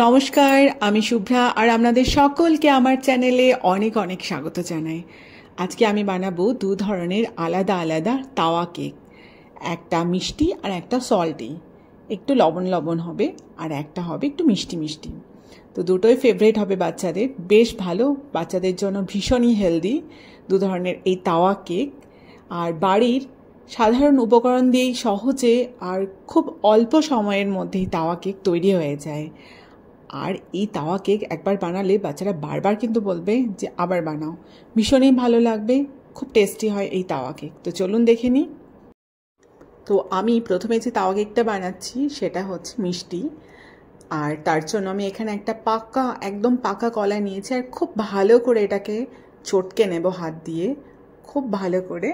নমস্কার, আমি শুভ্রা আর আপনাদের সকলকে আমার চ্যানেলে অনেক অনেক স্বাগত জানাই। আজকে আমি বানাবো দু ধরনের আলাদা আলাদা তাওয়া কেক। একটা মিষ্টি আর একটা সল্টি, একটু লবণ লবণ হবে, আর একটা হবে একটু মিষ্টি মিষ্টি। তো দুটোই ফেভারিট হবে বাচ্চাদের, বেশ ভালো, বাচ্চাদের জন্য ভীষণই হেলদি দু ধরনের এই তাওয়া কেক। আর বাড়ির সাধারণ উপকরণ দিয়েই সহজে আর খুব অল্প সময়ের মধ্যেই তাওয়া কেক তৈরি হয়ে যায়। আর এই তাওয়া কেক একবার বানালে বাচ্চারা বারবার কিন্তু বলবে যে আবার বানাও, ভীষণই ভালো লাগবে, খুব টেস্টি হয় এই তাওয়া কেক। তো চলুন দেখে নিই। তো আমি প্রথমে যে তাওয়া কেকটা বানাচ্ছি সেটা হচ্ছে মিষ্টি, আর তার জন্য আমি এখানে একটা একদম পাকা কলা নিয়েছি, আর খুব ভালো করে এটাকে চটকে নেব হাত দিয়ে। খুব ভালো করে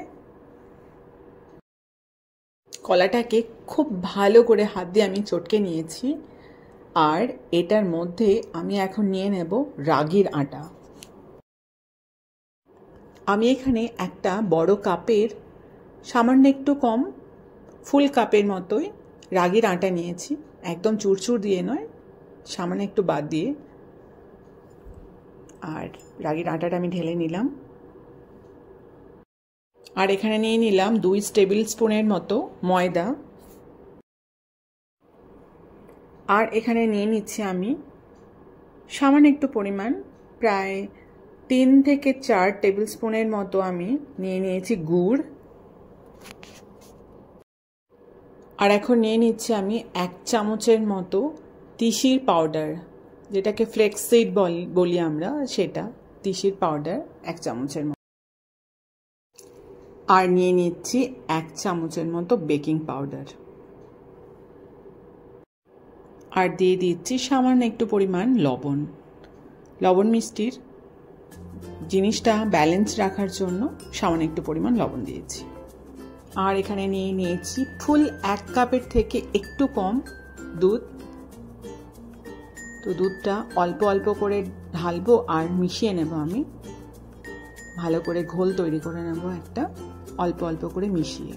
কলাটাকে খুব ভালো করে হাত দিয়ে আমি চটকে নিয়েছি। আর এটার মধ্যে আমি এখন নিয়ে নেব রাগির আটা। আমি এখানে একটা বড় কাপের সামান্য একটু কম, ফুল কাপের মতোই রাগির আটা নিয়েছি, একদম চুরচুর দিয়ে নয়, সামান্য একটু বাদ দিয়ে। আর রাগির আটাটা আমি ঢেলে নিলাম। আর এখানে নিয়ে নিলাম 2 টেবিল স্পুনের মতো ময়দা। আর এখানে নিয়ে নিচ্ছি আমি সামান্য একটু পরিমাণ, প্রায় 3 থেকে 4 টেবিল স্পুনের মতো আমি নিয়ে নিয়েছি গুড়। আর এখন নিয়ে নিচ্ছি আমি 1 চামচের মতো তিসির পাউডার, যেটাকে ফ্লেক্স সিড বলি আমরা, সেটা তিসির পাউডার 1 চামচের মতো। আর নিয়ে নিচ্ছি 1 চামচের মতো বেকিং পাউডার। আর দিয়ে দিচ্ছি সামান্য একটু পরিমাণ লবণ। লবণ মিষ্টির জিনিসটা ব্যালেন্স রাখার জন্য সামান্য একটু পরিমাণ লবণ দিয়েছি। আর এখানে নিয়ে নিয়েছি ফুল 1 কাপের থেকে একটু কম দুধ। তো দুধটা অল্প অল্প করে ঢালবো আর মিশিয়ে নেব আমি, ভালো করে ঘোল তৈরি করে নেব একটা, অল্প অল্প করে মিশিয়ে।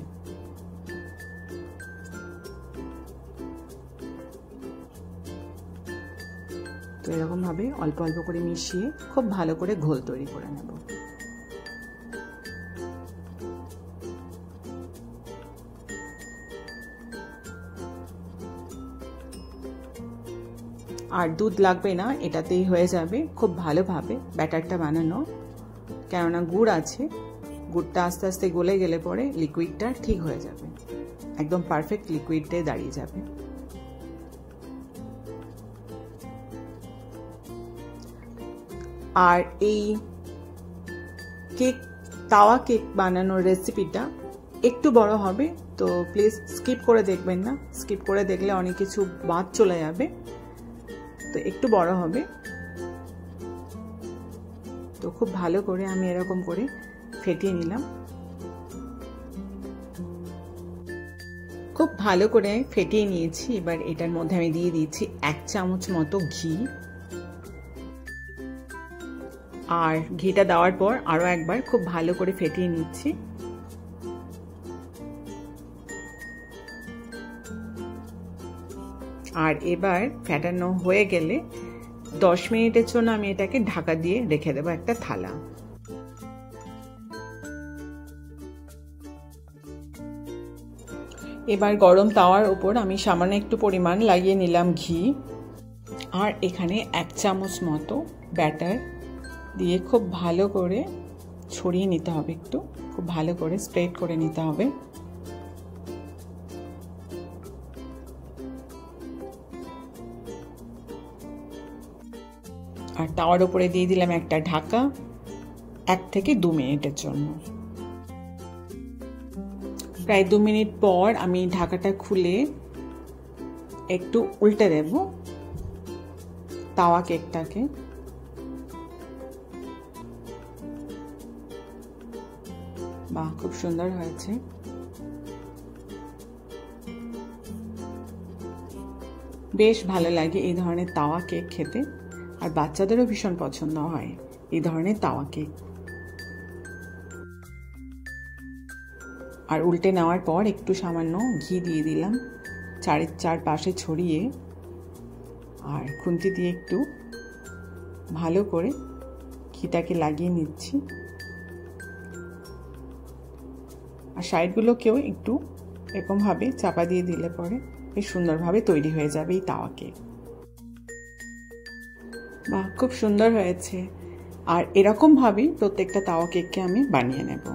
তো এরকম ভাবে অল্প অল্প করে মিশিয়ে খুব ভালো করে ঘোল তৈরি করে নেব। আর দুধ লাগবে না, এটাতেই হয়ে যাবে খুব ভালোভাবে ব্যাটারটা বানানো, কেননা গুড় আছে, গুড়টা আস্তে আস্তে গলে গেলে পরে লিকুইডটা ঠিক হয়ে যাবে, একদম পারফেক্ট লিকুইডটাই দাঁড়িয়ে যাবে। আর এই তাওয়া কেক বানানোর রেসিপিটা একটু বড় হবে, তো প্লিজ স্কিপ করে দেখবেন না, স্কিপ করে দেখলে অনেক কিছু বাদ চলে যাবে। তো একটু বড় হবে। তো খুব ভালো করে আমি এরকম করে ফেটিয়ে নিলাম। খুব ভালো করে ফেটিয়ে নিয়েছি। এবার এটার মধ্যে আমি দিয়ে দিচ্ছি 1 চামচ মতো ঘি। আর ঘিটা দেওয়ার পর আরো একবার খুব ভালো করে ফেটিয়ে নিচ্ছি। আর এবার ফেটানো হয়ে গেলে 10 মিনিটের জন্য আমি এটাকে ঢাকা দিয়ে রেখে দেবো একটা থালা। এবার গরম তাওয়ার উপর আমি সামান্য একটু পরিমাণ লাগিয়ে নিলাম ঘি। আর এখানে 1 চামচ মতো ব্যাটার দিয়ে খুব ভালো করে ছড়িয়ে নিতে হবে, একটু খুব ভালো করে স্প্রেড করে নিতে হবে। আর তাওয়ার উপরে দিয়ে দিলাম একটা ঢাকা 1 থেকে 2 মিনিটের জন্য। প্রায় 2 মিনিট পর আমি ঢাকাটা খুলে একটু উল্টে দেব তাওয়া কেকটাকে। বাহ, খুব সুন্দর হয়েছে। বেশ ভালো লাগে এই ধরনের তাওয়া কেক খেতে, আর বাচ্চাদেরও ভীষণ পছন্দ হয় এই ধরনের তাওয়া কেক। আর উল্টে নেওয়ার পর একটু সামান্য ঘি দিয়ে দিলাম চারপাশে ছড়িয়ে। আর খুন্তি দিয়ে একটু ভালো করে ঘিটাকে লাগিয়ে নিচ্ছি। আর সাইডগুলোকেও একটু এরকমভাবে চাপা দিয়ে দিলে পরে বেশ সুন্দরভাবে তৈরি হয়ে যাবে এই তাওয়া কেক। বাহ, খুব সুন্দর হয়েছে। আর এরকমভাবেই প্রত্যেকটা তাওয়া কেককে আমি বানিয়ে নেব।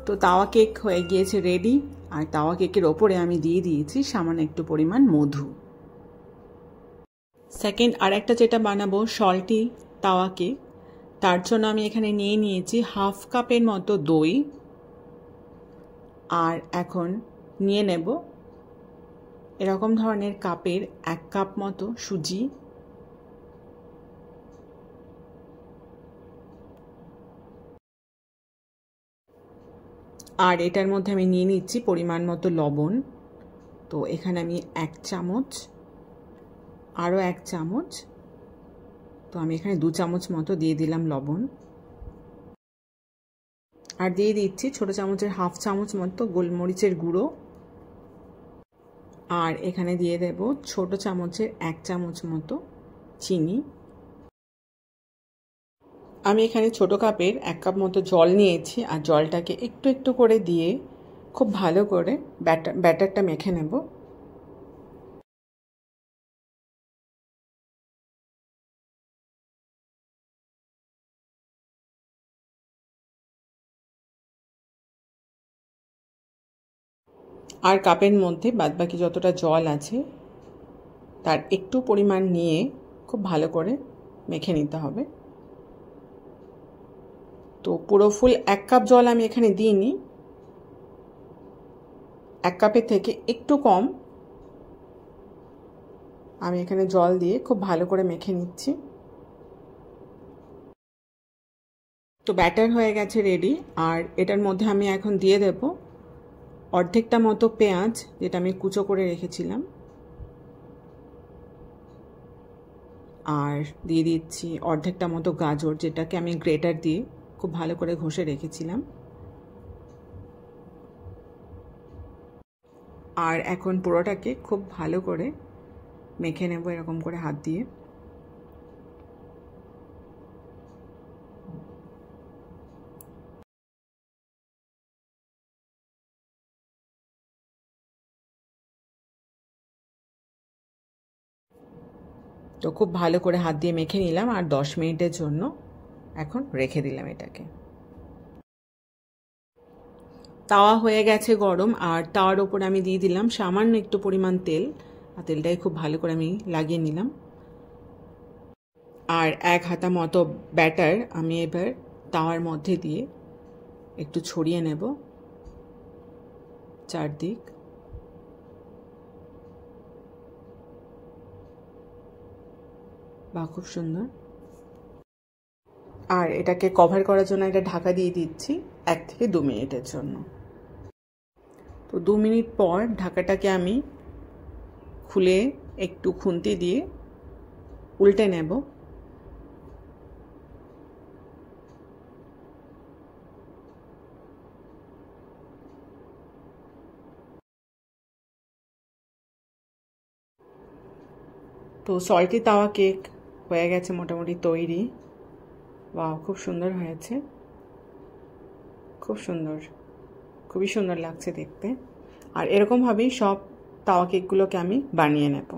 তো তাওয়া কেক হয়ে গিয়েছে রেডি। আর তাওয়া কেকের ওপরে আমি দিয়ে দিয়েছি সামান্য একটু পরিমাণ মধু। সেকেন্ড আর একটা যেটা বানাবো সল্টি তাওয়া কেক, তার জন্য আমি এখানে নিয়ে নিয়েছি হাফ কাপের মতো দই। আর এখন নিয়ে নেব এরকম ধরনের কাপের 1 কাপ মতো সুজি। আর এটার মধ্যে আমি নিয়ে নিচ্ছি পরিমাণ মতো লবণ। তো এখানে আমি 1 চামচ, আরও 1 চামচ, তো আমি এখানে 2 চামচ মতো দিয়ে দিলাম লবণ। আর দিয়ে দিচ্ছি ছোট চামচের হাফ চামচ মতো গোলমরিচের গুঁড়ো। আর এখানে দিয়ে দেব ছোট চামচের 1 চামচ মতো চিনি। আমি এখানে ছোট কাপের 1 কাপ মতো জল নিয়েছি। আর জলটাকে একটু একটু করে দিয়ে খুব ভালো করে ব্যাটারটা মেখে নেব। আর কাপের মধ্যে বাদবাকি যতটা জল আছে তার একটু পরিমাণ নিয়ে খুব ভালো করে মেখে নিতে হবে। তো পুরো ফুল 1 কাপ জল আমি এখানে দিইনি, 1 কাপের থেকে একটু কম আমি এখানে জল দিয়ে খুব ভালো করে মেখে নিচ্ছি। তো ব্যাটার হয়ে গেছে রেডি। আর এটার মধ্যে আমি এখন দিয়ে দেব অর্ধেকটা মতো পেঁয়াজ, যেটা আমি কুচো করে রেখেছিলাম। আর দিয়ে দিচ্ছি অর্ধেকটা মতো গাজর, যেটাকে আমি গ্রেটার দিয়ে খুব ভালো করে ঘষে রেখেছিলাম। আর এখন পুরোটাকে খুব ভালো করে মেখে নেব এরকম করে হাত দিয়ে। তো খুব ভালো করে হাত দিয়ে মেখে নিলাম আর 10 মিনিটের জন্য এখন রেখে দিলাম এটাকে। তাওয়া হয়ে গেছে গরম। আর তাওয়ার ওপর আমি দিয়ে দিলাম সামান্য একটু পরিমাণ তেল। আর তেলটাকে খুব ভালো করে আমি লাগিয়ে নিলাম। আর 1 হাতা মতো ব্যাটার আমি এবার তাওয়ার মধ্যে দিয়ে একটু ছড়িয়ে নেব চারদিক। বা খুব সুন্দর। আর এটাকে কভার করার জন্য এটা ঢাকা দিয়ে দিচ্ছি 1 থেকে 2 মিনিটের জন্য। তো 2 মিনিট পর ঢাকাটাকে আমি খুলে একটু খুন্তি দিয়ে উল্টে নেব। তো সল্টি তাওয়া কেক হয়ে গেছে মোটামুটি তৈরি। বাহ, খুব সুন্দর হয়েছে, খুব সুন্দর, খুবই সুন্দর লাগছে দেখতে। আর এরকমভাবেই সব তাওয়া কেকগুলোকে আমি বানিয়ে নেব।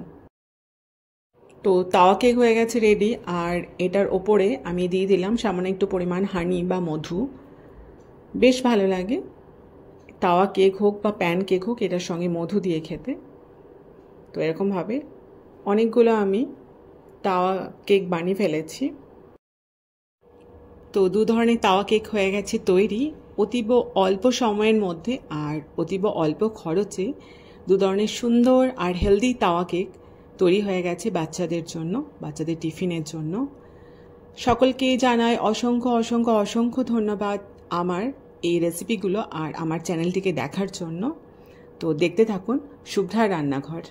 তো তাওয়া কেক হয়ে গেছে রেডি। আর এটার ওপরে আমি দিয়ে দিলাম সামান্য একটু পরিমাণ হানি বা মধু। বেশ ভালো লাগে তাওয়া কেক হোক বা প্যান কেক হোক এটার সঙ্গে মধু দিয়ে খেতে। তো এরকমভাবে অনেকগুলো আমি তাওয়া কেক বানিয়ে ফেলেছি। তো 2 ধরনের তাওয়া কেক হয়ে গেছে তৈরি অতীব অল্প সময়ের মধ্যে আর অতীব অল্প খরচে। 2 ধরনের সুন্দর আর হেলদি তাওয়া কেক তৈরি হয়ে গেছে বাচ্চাদের জন্য, বাচ্চাদের টিফিনের জন্য। সকলকে জানাই অসংখ্য অসংখ্য অসংখ্য ধন্যবাদ আমার এই রেসিপিগুলো আর আমার চ্যানেলটিকে দেখার জন্য। তো দেখতে থাকুন শুভ্রা রান্নাঘর।